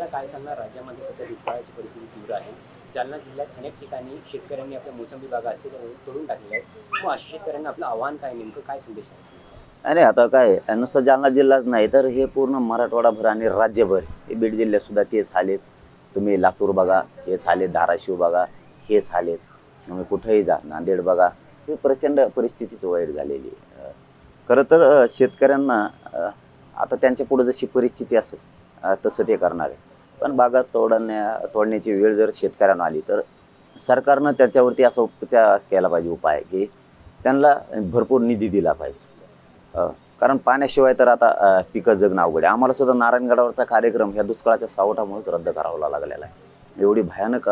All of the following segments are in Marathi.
दादा काय सांगणार, राज्यामध्ये सध्या दुष्काळाची परिस्थिती तीव्र आहे. जालना जिल्ह्यात अनेक ठिकाणी शेतकऱ्यांनी आपल्या मोसंबी बागा असतील तोडून टाकलेल्या आहेत. मग अशा शेतकऱ्यांना आपलं आव्हान काय, नेमकं काय संदेश आहे? अरे आता काय नुसतं जालना जिल्हाच नाही तर हे पूर्ण मराठवाडाभर आणि राज्यभर, हे बीड जिल्ह्यात सुद्धा तेच हालेत. तुम्ही लातूर बघा हेच हालेत, धाराशिव बघा हेच हालेत, तुम्ही कुठेही जा, नांदेड बघा, हे प्रचंड परिस्थितीच वाईट झालेली आहे. खरं तर शेतकऱ्यांना आता त्यांच्या पुढे जशी परिस्थिती असेल तसं ते करणार आहे. पण बागा तोडण्याची वेळ जर शेतकऱ्यांना आली तर सरकारनं त्याच्यावरती असा उपचार केला पाहिजे, उपाय की त्यांना भरपूर निधी दिला पाहिजे. कारण पाण्याशिवाय तर आता पिकं जगणं अवघड आहे. आम्हाला सुद्धा नारायणगडावरचा कार्यक्रम ह्या दुष्काळाच्या सावटामुळेच रद्द करावा लागलेला आहे. एवढी भयानक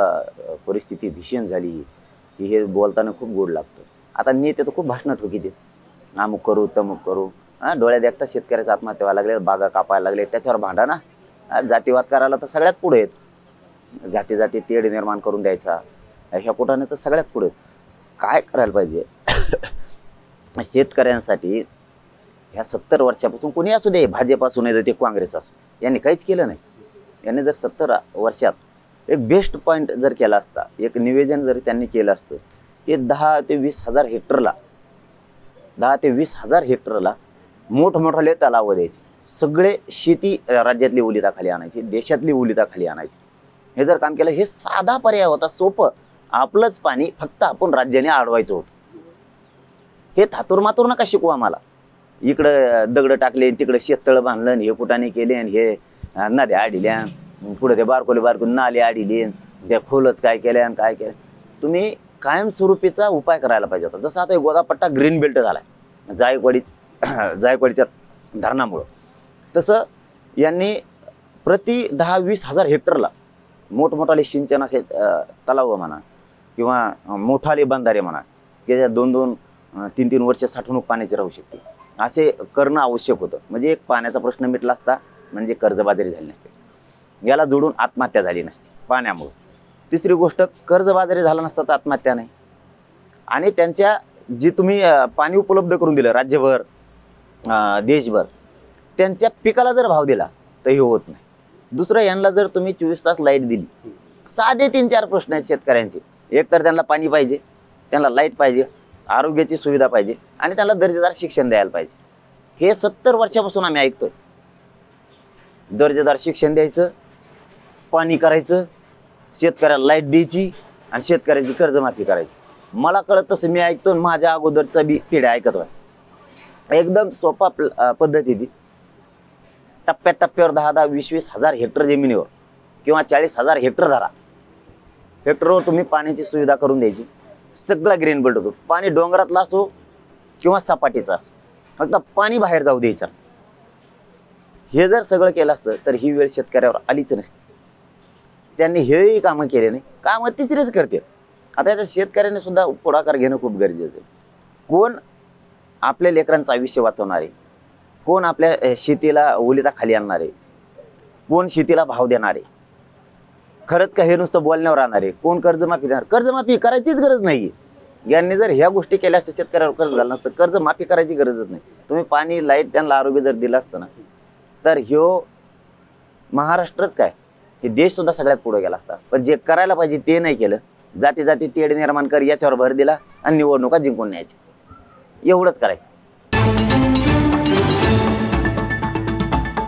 परिस्थिती भीषण झाली की हे बोलताना खूप गोड लागतं. आता नेते तर खूप भाषणं ठोकी देत, अमुक करू तमुक करू, डोळ्यात देखता शेतकऱ्याचा आत्महत्या व्हायला लागले, बागा कापायला लागले, त्याच्यावर भांडा ना. जातीवाद करायला तर सगळ्यात पुढे आहेत. जाती जाती तेढ निर्माण करून द्यायचा ह्या कुठाने तर सगळ्यात पुढे आहेत. काय करायला पाहिजे शेतकऱ्यांसाठी? ह्या 70 वर्षापासून कोणी असू दे, भाजप असू नये ते काँग्रेस असू, यांनी काहीच केलं नाही. यांनी जर 70 वर्षात एक बेस्ट पॉईंट जर केला असता, एक निवेदन जर त्यांनी केलं असतं की 10 ते 20 हजार हेक्टरला 10 ते 20 हजार हेक्टरला मोठमोठाले तलाव द्यायचे, सगळे शेती राज्यातली ओलिताखाली आणायची, देशातली ओलिताखाली आणायची. हे जर काम केलं, हे साधा पर्याय होता, सोपं. आपलंच पाणी फक्त आपण राज्याने अडवायचं होतं. हे थातुरमातुर नका शिकू आम्हाला. इकडं दगड टाकले, तिकडे शेततळ बांधलं, हे कुठाने केले, आणि हे नद्या आडिल्या, पुढे ते बारकोले नाले आडिले, त्या खोलच काय केल्या आणि काय केलं. तुम्ही कायमस्वरूपीचा उपाय करायला पाहिजे होता. जसं आता गोदापट्टा ग्रीन बेल्ट झालाय जायकवाडीच्या धरणामुळं, तसं यांनी प्रति 10-20 हजार हेक्टरला मोठमोठाले सिंचन असे तलाव म्हणा किंवा मोठाले बंधारे म्हणा, की ज्या 2-2, 3-3 वर्ष साठवणूक पाण्याची राहू शकते, असे करणं आवश्यक होतं. म्हणजे एक पाण्याचा प्रश्न मिटला असता, म्हणजे कर्जबाजारी झाली नसते, याला जोडून आत्महत्या झाली नसती पाण्यामुळे. तिसरी गोष्ट, कर्जबाजारी झाला नसता तर आत्महत्या नाही. आणि त्यांच्या जी तुम्ही पाणी उपलब्ध करून दिलं राज्यभर देशभर, त्यांच्या पिकाला जर भाव दिला तर हे होत नाही. दुसरं, यांना जर तुम्ही 24 तास लाईट दिली, साधे 3-4 प्रश्न आहेत शेतकऱ्यांचे. एक तर त्यांना पाणी पाहिजे, त्यांना लाईट पाहिजे, आरोग्याची सुविधा पाहिजे, आणि त्याला दर्जेदार शिक्षण द्यायला पाहिजे. हे 70 वर्षापासून आम्ही ऐकतोय. दर्जेदार शिक्षण द्यायचं, पाणी करायचं, शेतकऱ्याला लाईट द्यायची, आणि शेतकऱ्याची कर्जमाफी करायची. मला कळत तसं मी ऐकतो, माझ्या अगोदरचा बी पिढ्या ऐकत होता. एकदम सोपा पद्धती ती. टप्प्यावर 10-10, 20-20 हजार हेक्टर जमिनीवर किंवा 40 हजार हेक्टर धरा, हेक्टरवर तुम्ही पाण्याची सुविधा करून द्यायची. सगळा ग्रीन बेल्ट होतो. पाणी डोंगरातला असो किंवा सपाटीचा असो, फक्त पाणी बाहेर जाऊ द्यायचं. हे जर सगळं केलं असतं तर ही वेळ शेतकऱ्यावर आलीच नसती. त्यांनी हेही कामं केले नाही, कामं तिसरीच करते. आता याच्या शेतकऱ्याने सुद्धा पुढाकार घेणं खूप गरजेचं आहे. कोण आपल्या लेकरांचं आयुष्य वाचवणार आहे, कोण आपल्या शेतीला ओलिताखाली आणणार आहे, कोण शेतीला भाव देणार आहे, खरंच का हे नुसतं बोलण्यावर राहणार आहे, कोण कर्जमाफी देणार? कर्जमाफी करायचीच गरज नाही. यांनी जर ह्या गोष्टी केल्या असत्या, शेतकऱ्यावर कर्ज झालं नसतं. कर्जमाफी करायची गरजच नाही. तुम्ही पाणी, लाईट, त्यांना आरोग्य जर दिलं असतं ना, तर ह्यो महाराष्ट्रच काय, हे देश सुद्धा सगळ्यात पुढे गेला असता. पण जे करायला पाहिजे ते नाही केलं. जाती जाती तेढ निर्माण कर, याच्यावर भर दिला आणि निवडणुका जिंकून न्यायची, एवढंच करायचं.